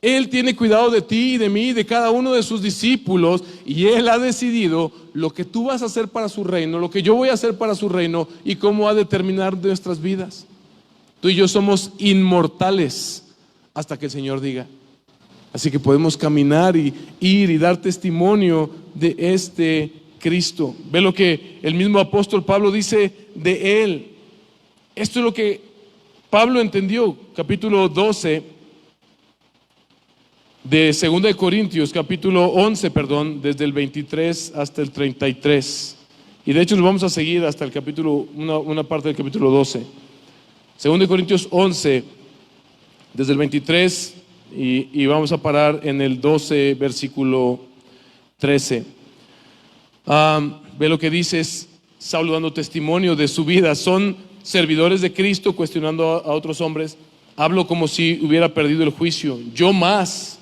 Él tiene cuidado de ti y de mí y de cada uno de sus discípulos, y Él ha decidido lo que tú vas a hacer para su reino, lo que yo voy a hacer para su reino y cómo ha de terminar nuestras vidas. Tú y yo somos inmortales hasta que el Señor diga. Así que podemos caminar y ir y dar testimonio de este Cristo. Ve lo que el mismo apóstol Pablo dice de Él. Esto es lo que Pablo entendió, capítulo 12 de 2 de Corintios, capítulo 11, desde el 23 hasta el 33. Y de hecho nos vamos a seguir hasta el capítulo, una parte del capítulo 12. 2 de Corintios 11, desde el 23, y vamos a parar en el 12, versículo 13. Ve lo que dice Saulo dando testimonio de su vida. Son servidores de Cristo cuestionando a otros hombres. Hablo como si hubiera perdido el juicio. Yo más,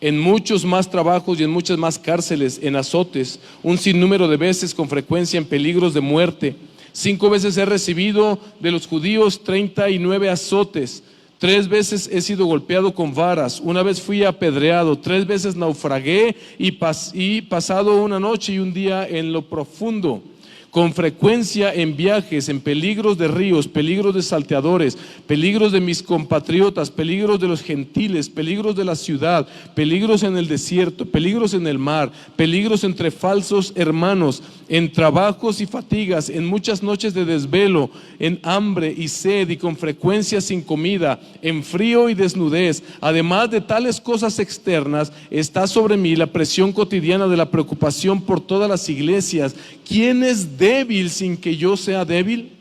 en muchos más trabajos y en muchas más cárceles, en azotes, un sinnúmero de veces, con frecuencia en peligros de muerte. 5 veces he recibido de los judíos 39 azotes. 3 veces he sido golpeado con varas, 1 vez fui apedreado, 3 veces naufragué y pasado una noche y un día en lo profundo. Con frecuencia en viajes, en peligros de ríos, peligros de salteadores, peligros de mis compatriotas, peligros de los gentiles, peligros de la ciudad, peligros en el desierto, peligros en el mar, peligros entre falsos hermanos, en trabajos y fatigas, en muchas noches de desvelo, en hambre y sed y con frecuencia sin comida, en frío y desnudez. Además de tales cosas externas, está sobre mí la presión cotidiana de la preocupación por todas las iglesias. ¿Quién es débil sin que yo sea débil?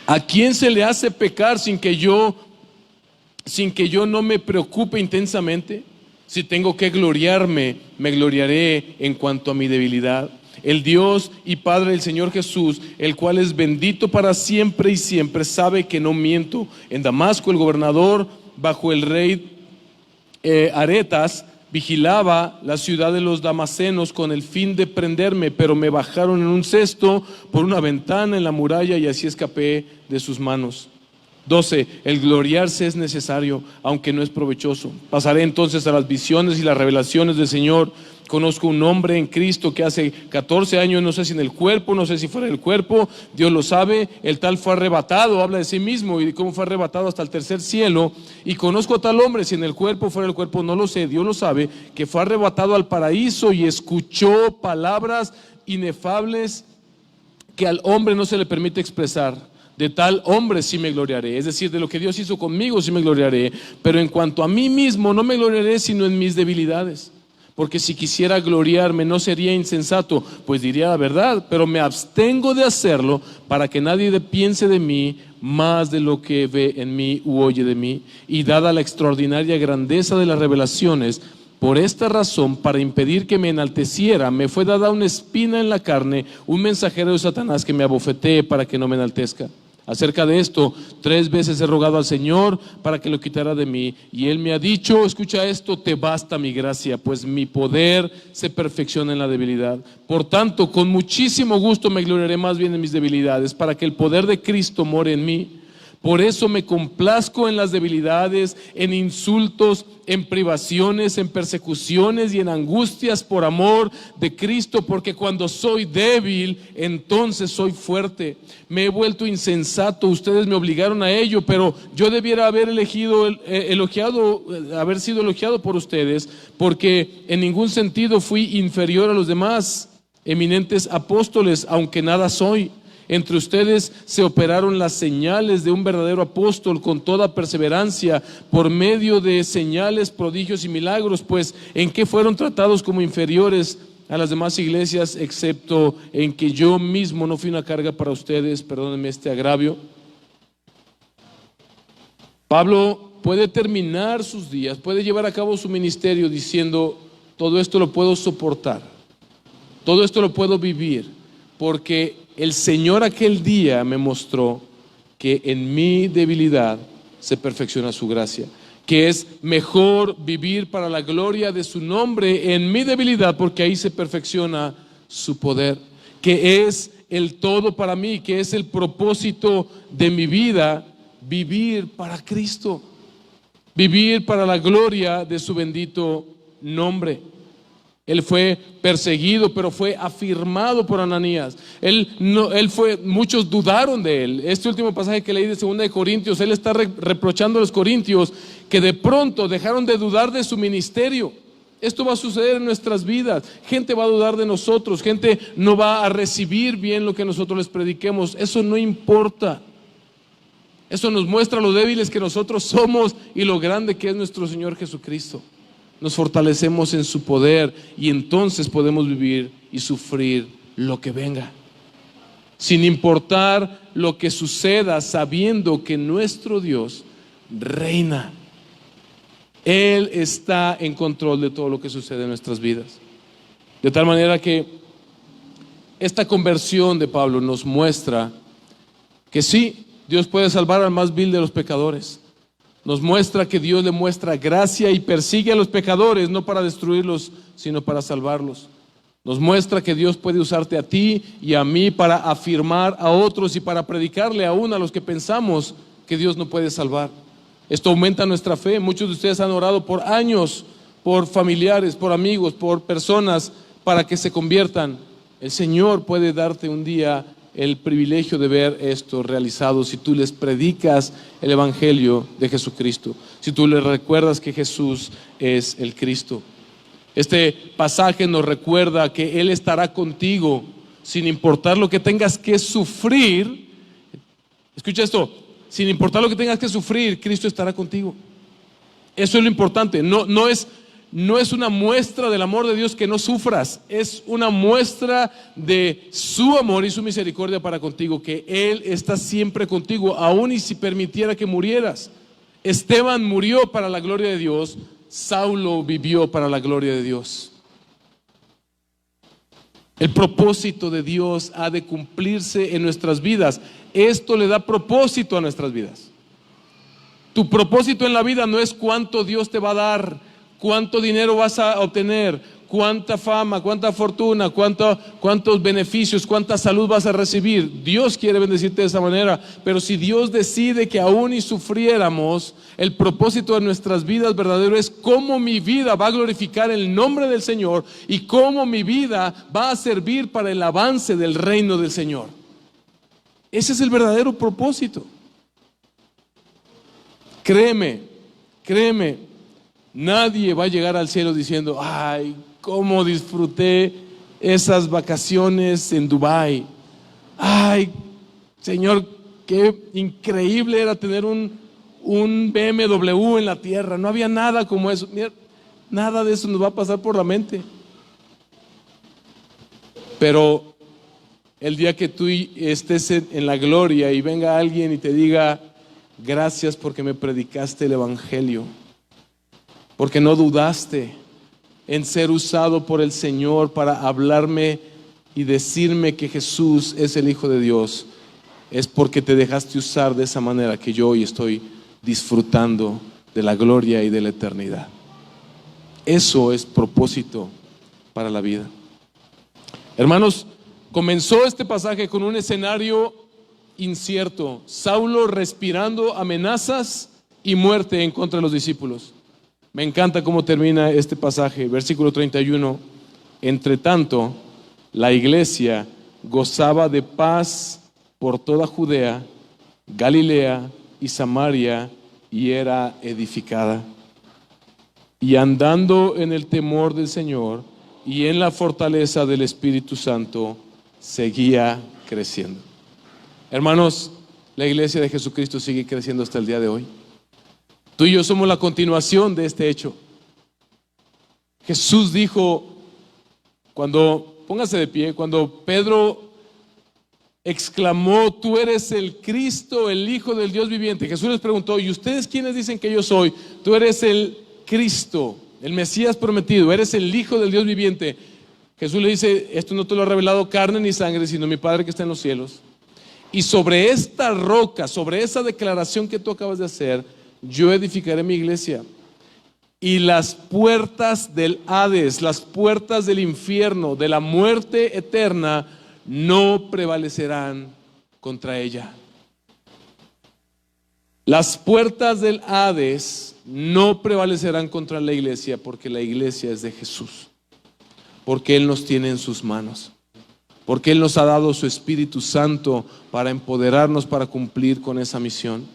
¿A quién se le hace pecar sin que yo no me preocupe intensamente? Si tengo que gloriarme, me gloriaré en cuanto a mi debilidad. El Dios y Padre del Señor Jesús, el cual es bendito para siempre y siempre, sabe que no miento. En Damasco el gobernador bajo el rey Aretas vigilaba la ciudad de los damasenos con el fin de prenderme, pero me bajaron en un cesto por una ventana en la muralla y así escapé de sus manos. 12. El gloriarse es necesario, aunque no es provechoso. Pasaré entonces a las visiones y las revelaciones del Señor. Conozco un hombre en Cristo que hace 14 años, no sé si en el cuerpo, no sé si fuera del cuerpo, Dios lo sabe, el tal fue arrebatado, habla de sí mismo y de cómo fue arrebatado hasta el tercer cielo. Y conozco a tal hombre, si en el cuerpo o fuera del cuerpo, no lo sé, Dios lo sabe, que fue arrebatado al paraíso y escuchó palabras inefables que al hombre no se le permite expresar. De tal hombre sí me gloriaré, es decir, de lo que Dios hizo conmigo sí me gloriaré, pero en cuanto a mí mismo no me gloriaré sino en mis debilidades. Porque si quisiera gloriarme no sería insensato, pues diría la verdad, pero me abstengo de hacerlo para que nadie piense de mí más de lo que ve en mí u oye de mí. Y dada la extraordinaria grandeza de las revelaciones, por esta razón, para impedir que me enalteciera, me fue dada una espina en la carne, un mensajero de Satanás que me abofetee para que no me enaltezca. Acerca de esto, 3 veces he rogado al Señor para que lo quitara de mí, y Él me ha dicho, escucha esto, te basta mi gracia, pues mi poder se perfecciona en la debilidad. Por tanto, con muchísimo gusto me gloriaré más bien en mis debilidades, para que el poder de Cristo more en mí. Por eso me complazco en las debilidades, en insultos, en privaciones, en persecuciones y en angustias por amor de Cristo, porque cuando soy débil, entonces soy fuerte. Me he vuelto insensato, ustedes me obligaron a ello, pero yo debiera haber haber sido elogiado por ustedes, porque en ningún sentido fui inferior a los demás eminentes apóstoles, aunque nada soy. Entre ustedes se operaron las señales de un verdadero apóstol con toda perseverancia por medio de señales, prodigios y milagros, pues ¿en qué fueron tratados como inferiores a las demás iglesias, excepto en que yo mismo no fui una carga para ustedes? Perdónenme este agravio. Pablo puede terminar sus días, puede llevar a cabo su ministerio diciendo, todo esto lo puedo soportar, todo esto lo puedo vivir, porque el Señor aquel día me mostró que en mi debilidad se perfecciona su gracia, que es mejor vivir para la gloria de su nombre en mi debilidad, porque ahí se perfecciona su poder, que es el todo para mí, que es el propósito de mi vida, vivir para Cristo, vivir para la gloria de su bendito nombre. Él fue perseguido, pero fue afirmado por Ananías. Muchos dudaron de él. Este último pasaje que leí de 2 de Corintios, él está reprochando a los corintios que de pronto dejaron de dudar de su ministerio. Esto va a suceder en nuestras vidas. Gente va a dudar de nosotros, gente no va a recibir bien lo que nosotros les prediquemos. Eso no importa. Eso nos muestra lo débiles que nosotros somos y lo grande que es nuestro Señor Jesucristo. Nos fortalecemos en su poder y entonces podemos vivir y sufrir lo que venga, sin importar lo que suceda, sabiendo que nuestro Dios reina. Él está en control de todo lo que sucede en nuestras vidas. De tal manera que esta conversión de Pablo nos muestra que sí, Dios puede salvar al más vil de los pecadores. Nos muestra que Dios le muestra gracia y persigue a los pecadores, no para destruirlos, sino para salvarlos. Nos muestra que Dios puede usarte a ti y a mí para afirmar a otros y para predicarle aún a los que pensamos que Dios no puede salvar. Esto aumenta nuestra fe. Muchos de ustedes han orado por años, por familiares, por amigos, por personas, para que se conviertan. El Señor puede darte un día el privilegio de ver esto realizado si tú les predicas el Evangelio de Jesucristo, si tú les recuerdas que Jesús es el Cristo. Este pasaje nos recuerda que Él estará contigo sin importar lo que tengas que sufrir. Escucha esto, sin importar lo que tengas que sufrir, Cristo estará contigo. Eso es lo importante. No es una muestra del amor de Dios que no sufras, es una muestra de su amor y su misericordia para contigo, que Él está siempre contigo, aun y si permitiera que murieras. Esteban murió para la gloria de Dios, Saulo vivió para la gloria de Dios. El propósito de Dios ha de cumplirse en nuestras vidas. Esto le da propósito a nuestras vidas. Tu propósito en la vida no es cuánto Dios te va a dar, cuánto dinero vas a obtener, cuánta fama, cuánta fortuna, cuántos beneficios, cuánta salud vas a recibir. Dios quiere bendecirte de esa manera, pero si Dios decide que aún y sufriéramos, el propósito de nuestras vidas verdadero es cómo mi vida va a glorificar el nombre del Señor y cómo mi vida va a servir para el avance del reino del Señor. Ese es el verdadero propósito. Créeme, nadie va a llegar al cielo diciendo, ay, cómo disfruté esas vacaciones en Dubái. Ay, Señor, qué increíble era tener un BMW en la tierra. No había nada como eso. Mira, nada de eso nos va a pasar por la mente. Pero el día que tú estés en la gloria y venga alguien y te diga, gracias porque me predicaste el Evangelio, porque no dudaste en ser usado por el Señor para hablarme y decirme que Jesús es el Hijo de Dios. es porque te dejaste usar de esa manera que yo hoy estoy disfrutando de la gloria y de la eternidad. Eso es propósito para la vida. Hermanos, comenzó este pasaje con un escenario incierto. Saulo respirando amenazas y muerte en contra de los discípulos. Me encanta cómo termina este pasaje, versículo 31. Entre tanto, la iglesia gozaba de paz por toda Judea, Galilea y Samaria, y era edificada. Y andando en el temor del Señor y en la fortaleza del Espíritu Santo, seguía creciendo. Hermanos, la iglesia de Jesucristo sigue creciendo hasta el día de hoy. Tú y yo somos la continuación de este hecho. Jesús dijo, póngase de pie, cuando Pedro exclamó, tú eres el Cristo, el Hijo del Dios viviente. Jesús les preguntó, ¿y ustedes quiénes dicen que yo soy? Tú eres el Cristo, el Mesías prometido, eres el Hijo del Dios viviente. Jesús le dice, esto no te lo ha revelado carne ni sangre, sino mi Padre que está en los cielos. Y sobre esta roca, sobre esa declaración que tú acabas de hacer, yo edificaré mi iglesia. Y las puertas del Hades, las puertas del infierno, de la muerte eterna, no prevalecerán contra ella. Las puertas del Hades no prevalecerán contra la iglesia, porque la iglesia es de Jesús, porque Él nos tiene en sus manos, porque Él nos ha dado su Espíritu Santo para empoderarnos para cumplir con esa misión.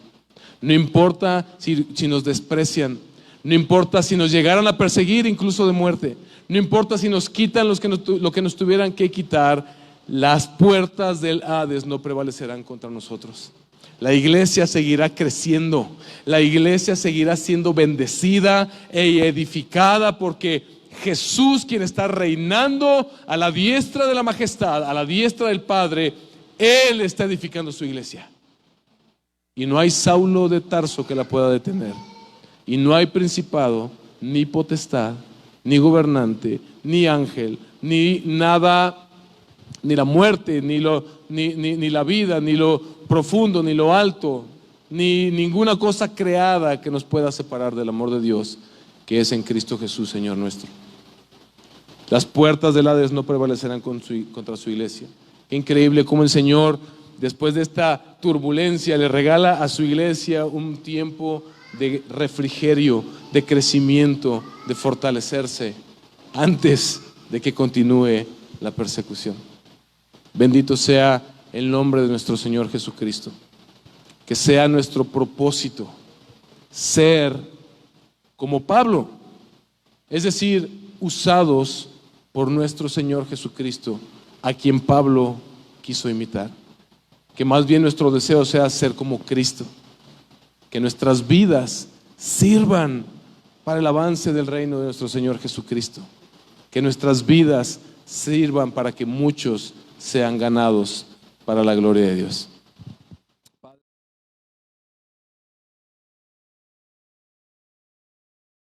No importa si nos desprecian, no importa si nos llegaran a perseguir incluso de muerte, no importa si nos quitan lo que nos tuvieran que quitar, las puertas del Hades no prevalecerán contra nosotros. La iglesia seguirá creciendo, la iglesia seguirá siendo bendecida e edificada, porque Jesús, quien está reinando a la diestra de la majestad, a la diestra del Padre, Él está edificando su iglesia. Y no hay Saulo de Tarso que la pueda detener. Y no hay principado, ni potestad, ni gobernante, ni ángel, ni nada, ni la muerte, ni la vida, ni lo profundo, ni lo alto, ni ninguna cosa creada que nos pueda separar del amor de Dios, que es en Cristo Jesús, Señor nuestro. Las puertas del Hades no prevalecerán contra su iglesia. Qué increíble cómo el Señor, después de esta turbulencia, le regala a su iglesia un tiempo de refrigerio, de crecimiento, de fortalecerse, antes de que continúe la persecución. Bendito sea el nombre de nuestro Señor Jesucristo. Que sea nuestro propósito ser como Pablo, es decir, usados por nuestro Señor Jesucristo, a quien Pablo quiso imitar. Que más bien nuestro deseo sea ser como Cristo, que nuestras vidas sirvan para el avance del reino de nuestro Señor Jesucristo, que nuestras vidas sirvan para que muchos sean ganados para la gloria de Dios.